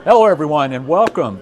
Hello everyone and welcome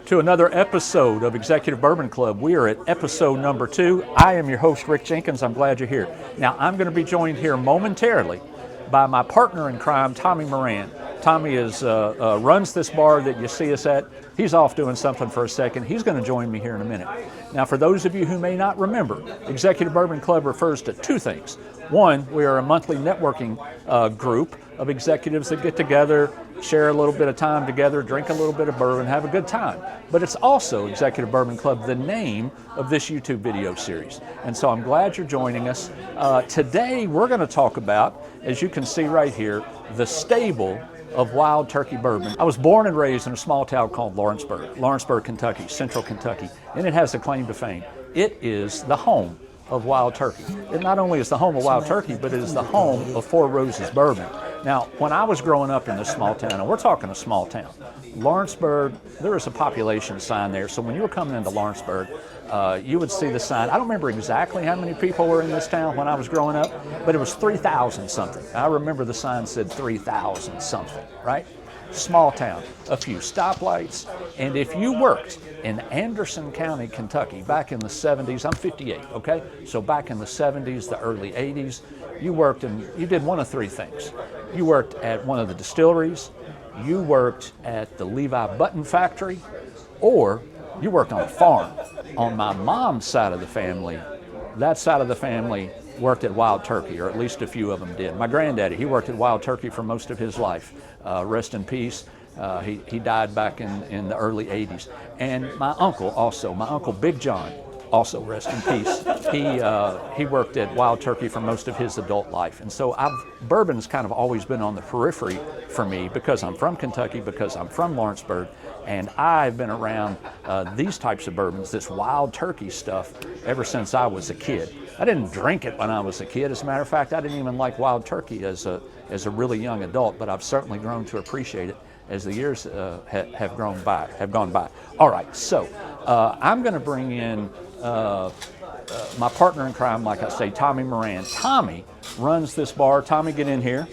to another episode of Executive Bourbon Club. We are at episode number 2. I am your host, Rick Jenkins. I'm glad you're here. Now I'm going to be joined here momentarily by my partner in crime, Tommy Moran. Tommy runs this bar that you see us at. He's off doing something for a second. He's going to join me here in a minute. Now for those of you who may not remember, Executive Bourbon Club refers to two things. One, we are a monthly networking group of executives that get together, share a little bit of time together, drink a little bit of bourbon, have a good time. But it's also Executive Bourbon Club, the name of this YouTube video series. And so I'm glad you're joining us. Today we're going to talk about, as you can see right here, the stable of Wild Turkey Bourbon. I was born and raised in a small town called Lawrenceburg, Kentucky, central Kentucky, and it has a claim to fame. It is the home of Wild Turkey. It not only is the home of Wild Turkey, but it is the home of Four Roses Bourbon. Now, when I was growing up in this small town, and we're talking a small town, Lawrenceburg, there was a population sign there, so when you were coming into Lawrenceburg, you would see the sign. I don't remember exactly how many people were in this town when I was growing up, but it was 3,000 something. I remember the sign said 3,000 something, right? Small town, a few stoplights, and if you worked in Anderson County, Kentucky, back in the 70s, I'm 58, okay? So back in the 70s, the early 80s, you did one of three things. You worked at one of the distilleries, you worked at the Levi Button factory, or you worked on a farm. On my mom's side of the family, that side of the family worked at Wild Turkey, or at least a few of them did. My granddaddy, he worked at Wild Turkey for most of his life. Rest in peace. He died back in the early 80s. And my uncle also, my Uncle Big John, also rest in peace. He worked at Wild Turkey for most of his adult life. And so bourbon's kind of always been on the periphery for me because I'm from Kentucky, because I'm from Lawrenceburg, and I've been around these types of bourbons, this Wild Turkey stuff, ever since I was a kid. I didn't drink it when I was a kid. As a matter of fact, I didn't even like Wild Turkey as a really young adult, but I've certainly grown to appreciate it as the years have gone by. All right, so I'm going to bring in my partner in crime, like I say, Tommy Moran. Tommy runs this bar. Tommy, get in here.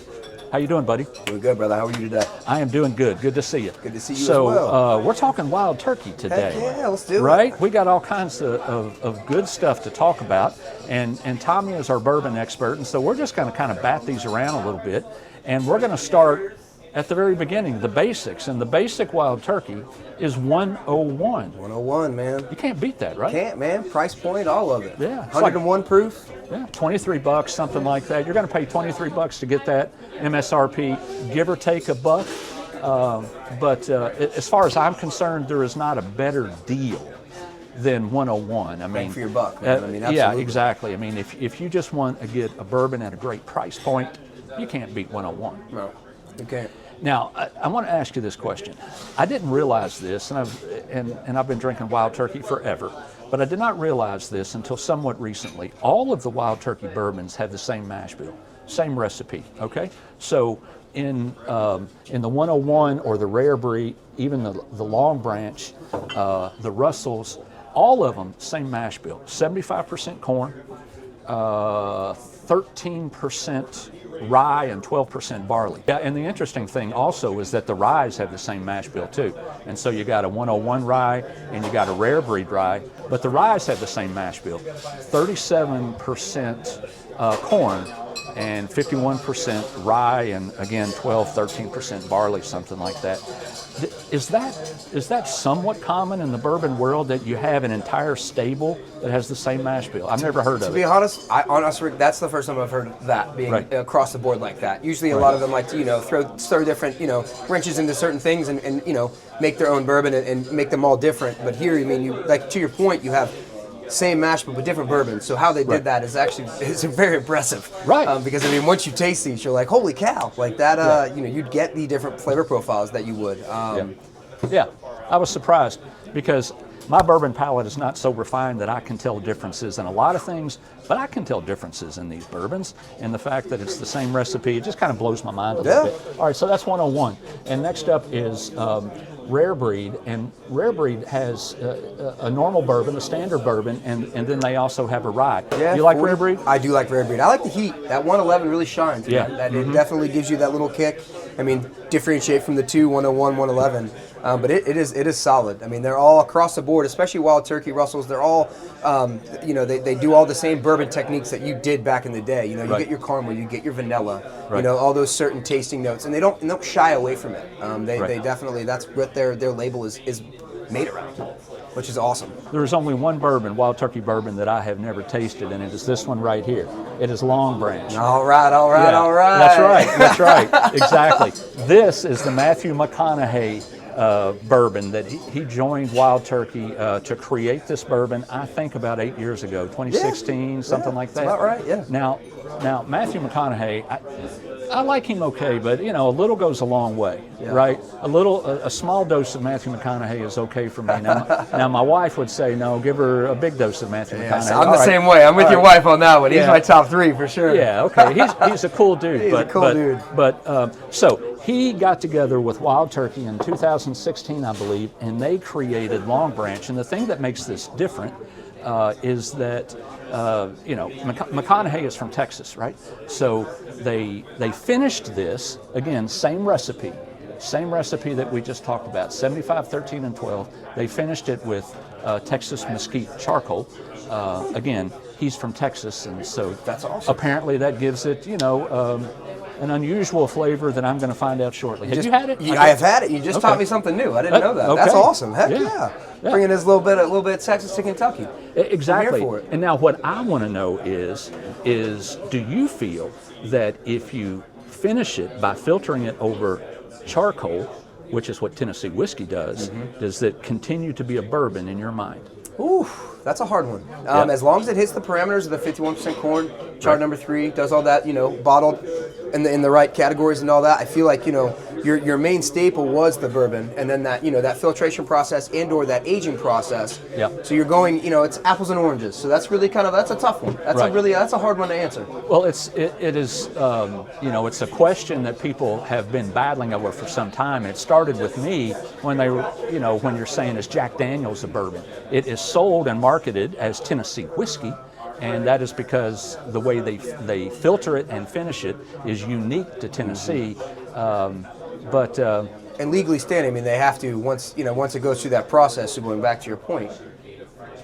How you doing, buddy? Doing good, brother. How are you today? I am doing good. Good to see you. Good to see you as well. So we're talking Wild Turkey today. Heck yeah, let's do it. Right? We got all kinds of good stuff to talk about, and Tommy is our bourbon expert, and so we're just going to kind of bat these around a little bit, and we're going to start at the very beginning, the basics, and the basic Wild Turkey is 101. 101, man. You can't beat that, right? Can't, man. Price point, all of it. Yeah. 101 proof. Yeah, $23, something like that. You're going to pay $23 to get that MSRP, give or take $1. But as far as I'm concerned, there is not a better deal than 101. I mean, bang for your buck, man. I mean, absolutely. Yeah, exactly. I mean, if you just want to get a bourbon at a great price point, you can't beat 101. No, you can't. Now, I want to ask you this question. I didn't realize this, and I've been drinking Wild Turkey forever, but I did not realize this until somewhat recently. All of the Wild Turkey bourbons have the same mash bill, same recipe, okay? So in the 101 or the Rare Breed, even the Long Branch, the Russells, all of them, same mash bill, 75% corn, 13% rye and 12% barley. Yeah, and the interesting thing also is that the ryes have the same mash bill too. And so you got a 101 rye and you got a Rare Breed rye, but the ryes have the same mash bill. 37% corn and 51% rye, and again 13% barley, something like that. Is that somewhat common in the bourbon world, that you have an entire stable that has the same mash bill? I've never heard of it. To be honest, honestly, that's the first time I've heard that being right. Across the board like that. Usually a lot of them like to, throw different, wrenches into certain things and make their own bourbon and make them all different. But here, I mean, to your point, you have same mash but with different bourbons. So how they did that is very impressive. Right. Because I mean, once you taste these, you're like, holy cow! Like that. You'd get the different flavor profiles that you would. Yeah, I was surprised because my bourbon palate is not so refined that I can tell differences in a lot of things, but I can tell differences in these bourbons, and the fact that it's the same recipe, it just kind of blows my mind a little bit. All right, so that's 101. And next up is Rare Breed, and Rare Breed has a normal bourbon, a standard bourbon, and then they also have a rye. Yeah, you like Rare Breed? I do like Rare Breed. I like the heat. That 111 really shines. Yeah. It definitely gives you that little kick. I mean, differentiate from the 2, 101, 111. But it is solid. I mean, they're all across the board, especially Wild Turkey Russells. They're all, they do all the same bourbon techniques that you did back in the day. You Right. get your caramel, you get your vanilla, Right. all those certain tasting notes, and they don't shy away from it. They Right. definitely, that's what their label is made around, which is awesome. There's only one bourbon, Wild Turkey bourbon, that I have never tasted, and it is this one right here. It is Long Branch. All right. That's right, exactly. This is the Matthew McConaughey bourbon that he joined Wild Turkey to create this bourbon, I think about 8 years ago, 2016, something like that. That's about right, yeah. Now Matthew McConaughey, I like him okay, but a little goes a long way, right? A small dose of Matthew McConaughey is okay for me. Now my wife would say, no, give her a big dose of Matthew McConaughey. I'm the same way. I'm with your wife on that one. He's my top 3 for sure. Yeah, okay. He's a cool dude. He's a cool dude. So he got together with Wild Turkey in 2016, I believe, and they created Long Branch. And the thing that makes this different is that McConaughey is from Texas, right? So they finished this again, same recipe that we just talked about, 75, 13, and 12. They finished it with Texas mesquite charcoal. Again, he's from Texas, and so that's awesome. Apparently that gives it, an unusual flavor that I'm going to find out shortly. Have you had it? I have had it. You just taught me something new. I didn't know that. Okay. That's awesome. Heck yeah. Yeah. Bringing this little bit of Texas to Kentucky. Exactly. I'm here for it. And now what I want to know is do you feel that if you finish it by filtering it over charcoal, which is what Tennessee whiskey does, does it continue to be a bourbon in your mind? Ooh, that's a hard one. As long as it hits the parameters of the 51% corn, chart number 3, does all that, bottled in the right categories and all that, I feel like, your main staple was the bourbon, and then that, that filtration process and/or that aging process. Yep. So you're going, it's apples and oranges. So that's really that's a tough one. That's a hard one to answer. Well, it is, it's a question that people have been battling over for some time. It started with me when they were, when you're saying is Jack Daniel's a bourbon. It is sold and marketed as Tennessee whiskey, and that is because the way they filter it and finish it is unique to Tennessee. And legally standing, I mean, they have to once it goes through that process. So going back to your point,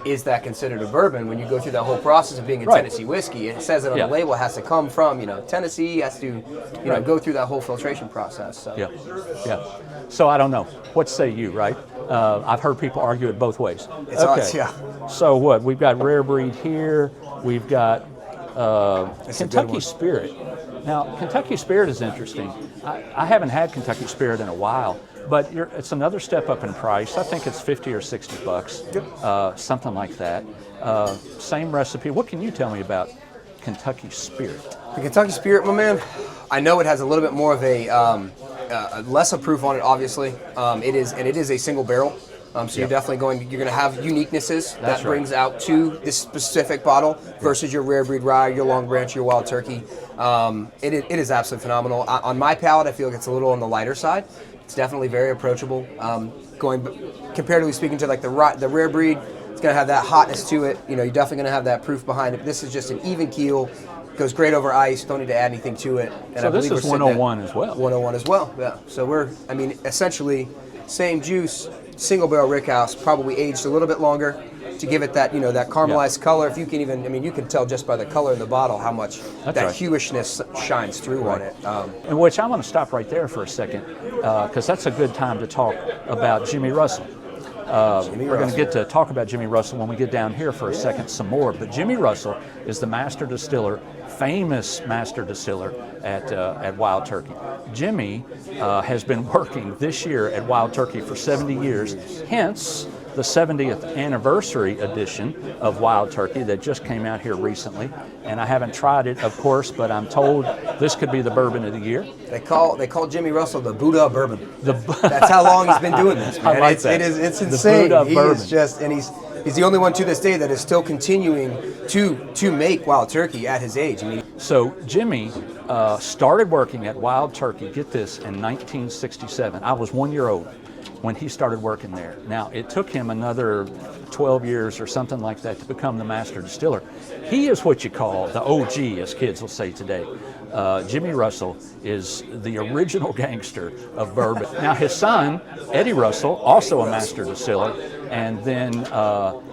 is that considered a bourbon when you go through that whole process of being a Tennessee whiskey? It says it on the label, it has to come from Tennessee, has to go through that whole filtration process. So. Yeah. So I don't know. What say you? Right? I've heard people argue it both ways. So what? We've got rare breed here. We've got Kentucky Spirit. Now, Kentucky Spirit is interesting. I haven't had Kentucky Spirit in a while, but it's another step up in price. I think it's $50 or $60, something like that. Same recipe. What can you tell me about Kentucky Spirit? The Kentucky Spirit, my man, I know it has a little bit more of a less of proof on it, obviously. It is a single barrel. So you're definitely you're going to have uniquenesses that brings out to this specific bottle versus your rare breed rye, your Long Branch, your Wild Turkey. It is absolutely phenomenal. On my palate, I feel like it's a little on the lighter side. It's definitely very approachable. Comparatively speaking to like the rare breed, it's going to have that hotness to it. You're definitely going to have that proof behind it. This is just an even keel. Goes great over ice. Don't need to add anything to it. And so this is 101 as well. 101 as well. Yeah. So essentially same juice. Single barrel rickhouse, probably aged a little bit longer to give it that, that caramelized color. If you can you can tell just by the color in the bottle how much hueishness shines through on it. In which I want to stop right there for a second, because that's a good time to talk about Jimmy Russell. We're going to get to talk about Jimmy Russell when we get down here for a second some more. But Jimmy Russell is the master distiller, famous master distiller at Wild Turkey. Jimmy has been working this year at Wild Turkey for 70 years, hence the 70th anniversary edition of Wild Turkey that just came out here recently. And I haven't tried it, of course, but I'm told this could be the bourbon of the year. They call Jimmy Russell the Buddha of bourbon. That's how long he's been doing this, man. I like that. It's insane. The Buddha of he bourbon. is just, and He's the only one to this day that is still continuing to make Wild Turkey at his age. I mean, So Jimmy started working at Wild Turkey, get this, in 1967. I was 1 year old when he started working there. Now, it took him another 12 years or something like that to become the master distiller. He is what you call the OG, as kids will say today. Jimmy Russell is the original gangster of bourbon. Now, his son, Eddie Russell, also a master distiller, and then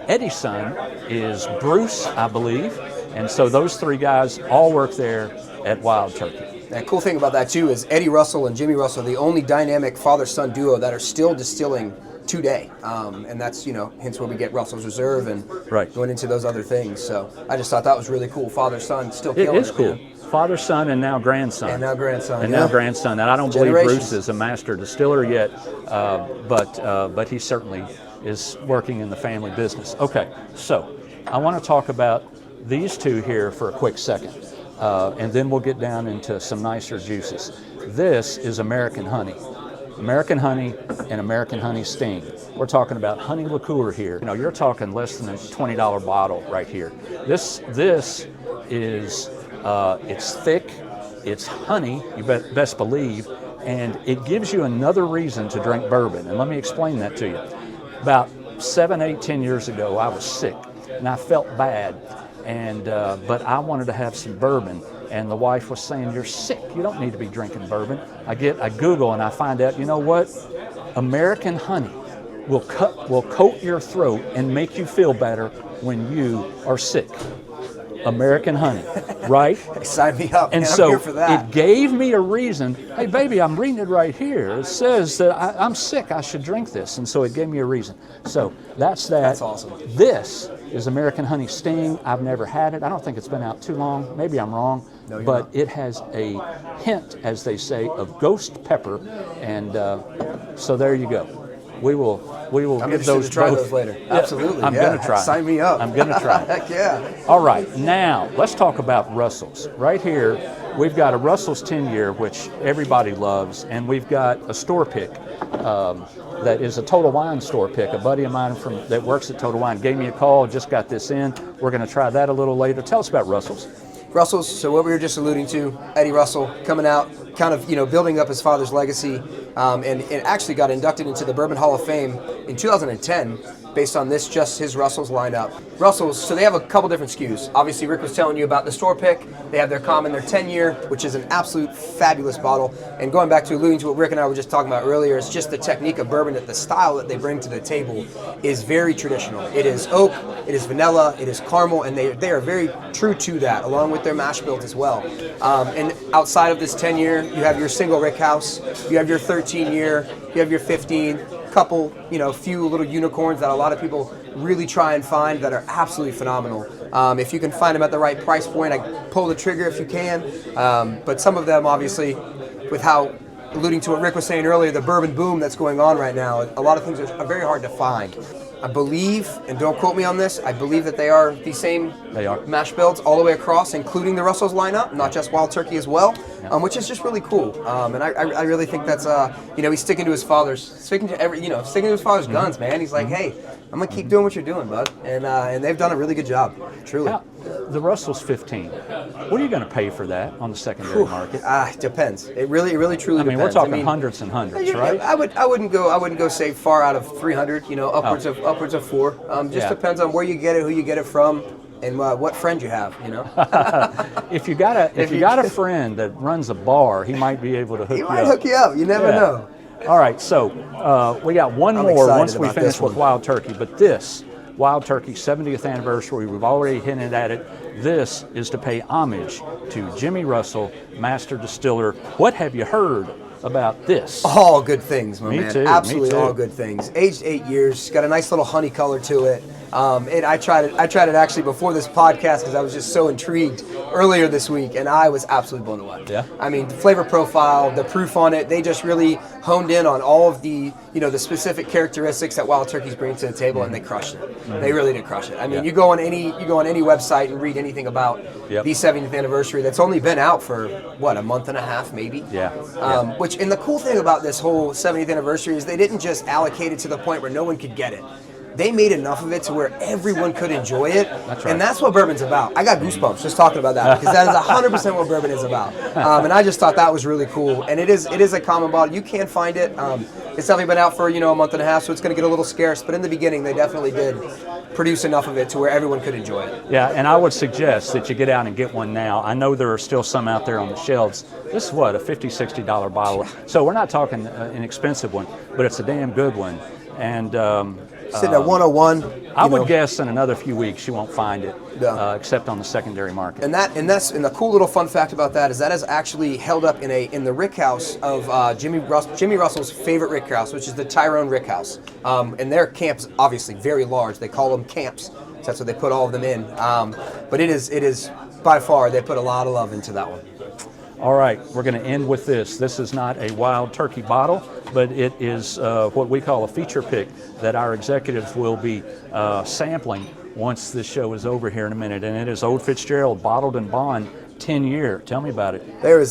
Eddie's son is Bruce, I believe, and so those three guys all work there at Wild Turkey. The cool thing about that too is Eddie Russell and Jimmy Russell are the only dynamic father-son duo that are still distilling today, and that's hence where we get Russell's Reserve and going into those other things. So I just thought that was really cool. Father-son still killing it. It is cool. Father, son, and now grandson. And now grandson. And now grandson. And I don't believe Bruce is a master distiller yet, but he certainly is working in the family business. Okay, so I want to talk about these two here for a quick second. And then we'll get down into some nicer juices. This is American Honey. American Honey and American Honey Sting. We're talking about honey liqueur here. You're talking less than a $20 bottle right here. This is, it's thick, it's honey, you best believe, and it gives you another reason to drink bourbon. And let me explain that to you. About 7, 8, 10 years ago, I was sick, and I felt bad. But I wanted to have some bourbon, and the wife was saying, "You're sick. You don't need to be drinking bourbon." I Google and I find out, you know what? American Honey will coat your throat and make you feel better when you are sick. American Honey, right? Sign me up. And man, so I'm here for that. It gave me a reason. Hey, baby, I'm reading it right here. It says that I'm sick. I should drink this, and so it gave me a reason. So that's that. That's awesome. This is American Honey Sting. I've never had it. I don't think it's been out too long. Maybe I'm wrong. No, but not. It has a hint, as they say, of ghost pepper, and so there you go. We will I'm give interested those to try both. those later. Yeah, Absolutely. I'm going to try. Sign me up. I'm going to try. Heck yeah. All right, now let's talk about Russell's. Right here, we've got a Russell's 10-year, which everybody loves, and we've got a store pick that is a Total Wine store pick. A buddy of mine that works at Total Wine gave me a call, just got this in. We're going to try that a little later. Tell us about Russell's. Russell's, so what we were just alluding to, Eddie Russell coming out, kind of building up his father's legacy, and it actually got inducted into the Bourbon Hall of Fame in 2010 based on just his Russell's lineup. Russell's, so they have a couple different SKUs. Obviously, Rick was telling you about the store pick. They have their common, their 10-year, which is an absolute fabulous bottle. And going back to alluding to what Rick and I were just talking about earlier, it's just the technique of bourbon, that the style that they bring to the table is very traditional. It is oak, it is vanilla, it is caramel, and they are very true to that, along with their mash bills as well. And outside of this 10-year, you have your single Rick House, you have your 13-year, you have your 15, couple, few little unicorns that a lot of people really try and find that are absolutely phenomenal. If you can find them at the right price point, I pull the trigger if you can. But some of them, obviously, with how, alluding to what Rick was saying earlier, the bourbon boom that's going on right now, a lot of things are very hard to find. I believe, and don't quote me on this, I believe that they are the same mash bills all the way across, including the Russell's lineup, not just Wild Turkey as well, which is just really cool. And I really think that's, he's sticking to his father's guns, man. He's like, hey, I'm gonna keep doing what you're doing, bud. And they've done a really good job, truly. Now, the Russell's 15. What are you going to pay for that on the secondary market? It depends. It really truly depends. We're talking hundreds and hundreds, right? I wouldn't go say far out of 300. Upwards of 4. Just depends on where you get it, who you get it from, and what friend you have. If you got a friend that runs a bar, he might be able to hook you up. He might hook you up. You never know. All right, so we got one more once we finish with Wild Turkey, but this Wild Turkey 70th anniversary, we've already hinted at it. This is to pay homage to Jimmy Russell, master distiller. What have you heard about this? All good things, my man. Me too. Absolutely all good things. Aged 8 years, got a nice little honey color to it. And I tried it actually before this podcast because I was just so intrigued earlier this week, and I was absolutely blown away. Yeah. I mean, the flavor profile, the proof on it, they just really honed in on all of the, the specific characteristics that Wild Turkey's bring to the table, and they crushed it. Mm-hmm. They really did crush it. I mean, you go on any website and read anything about the 70th anniversary. That's only been out for a month and a half, maybe. Yeah. And the cool thing about this whole 70th anniversary is they didn't just allocate it to the point where no one could get it. they made enough of it to where everyone could enjoy it. That's right. And that's what bourbon's about. I got goosebumps just talking about that, because that is 100% what bourbon is about. And I just thought that was really cool. And it is a common bottle. You can find it. It's definitely been out for a month and a half, so it's going to get a little scarce. But in the beginning, they definitely did produce enough of it to where everyone could enjoy it. Yeah, and I would suggest that you get out and get one now. I know there are still some out there on the shelves. This is what, a $50, $60 bottle. So we're not talking an expensive one, but it's a damn good one. And Sitting at 101. I would guess in another few weeks you won't find it, Yeah. except on the secondary market. And the cool little fun fact about that is actually held up in the rick house of Jimmy Russell's favorite rick house, which is the Tyrone Rick House. And their camp's obviously very large. They call them camps. So that's what they put all of them in. But it is by far, they put a lot of love into that one. All right, we're going to end with this. This is not a wild turkey bottle, but it is what we call a feature pick that our executives will be sampling once this show is over here in a minute. And it is Old Fitzgerald Bottled in Bond 10-year. Tell me about it. There's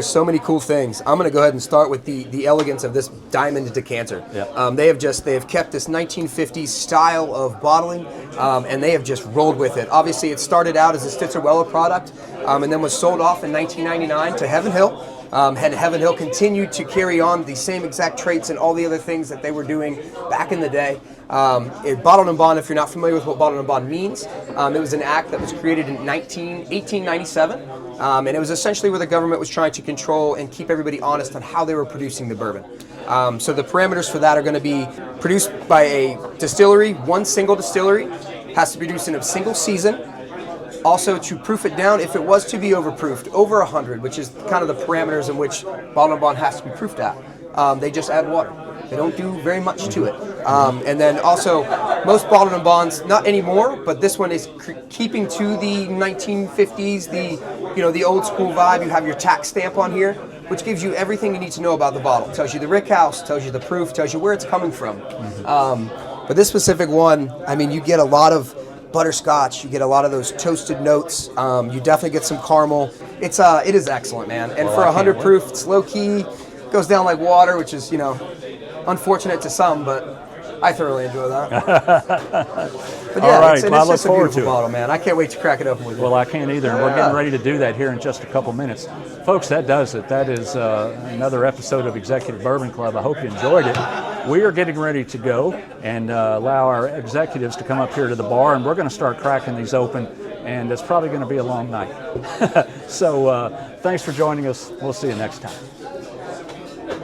so many cool things. I'm going to go ahead and start with the elegance of this diamond decanter. Yeah. They have kept this 1950s style of bottling, and they have just rolled with it. Obviously, it started out as a Stitzer-Weller product, and then was sold off in 1999 to Heaven Hill. And Heaven Hill continued to carry on the same exact traits and all the other things that they were doing back in the day. Bottled and Bond, if you're not familiar with what Bottled and Bond means, it was an act that was created in 1897, and it was essentially where the government was trying to control and keep everybody honest on how they were producing the bourbon. So the parameters for that are going to be produced by a distillery, one single distillery, has to be produced in a single season. Also, to proof it down, if it was to be overproofed, over 100, which is kind of the parameters in which Bottled and Bond has to be proofed at, they just add water. They don't do very much to it. And then also, most Bottled and Bonds, not anymore, but this one is keeping to the 1950s, the old school vibe. You have your tax stamp on here, which gives you everything you need to know about the bottle. It tells you the rick house, tells you the proof, tells you where it's coming from. But this specific one, I mean, you get a lot of butterscotch, you get a lot of those toasted notes. You definitely get some caramel. It is excellent, man. And for 100 proof, it's low key, goes down like water, which is unfortunate to some, but I thoroughly enjoy that. But yeah, All right, it's well, I look just a forward beautiful to it. bottle, man. I can't wait to crack it open with you. Well, I can't either, and we're getting ready to do that here in just a couple minutes. Folks, that does it. That is another episode of Executive Bourbon Club. I hope you enjoyed it. We are getting ready to go and allow our executives to come up here to the bar, and we're going to start cracking these open, and it's probably going to be a long night. So thanks for joining us. We'll see you next time.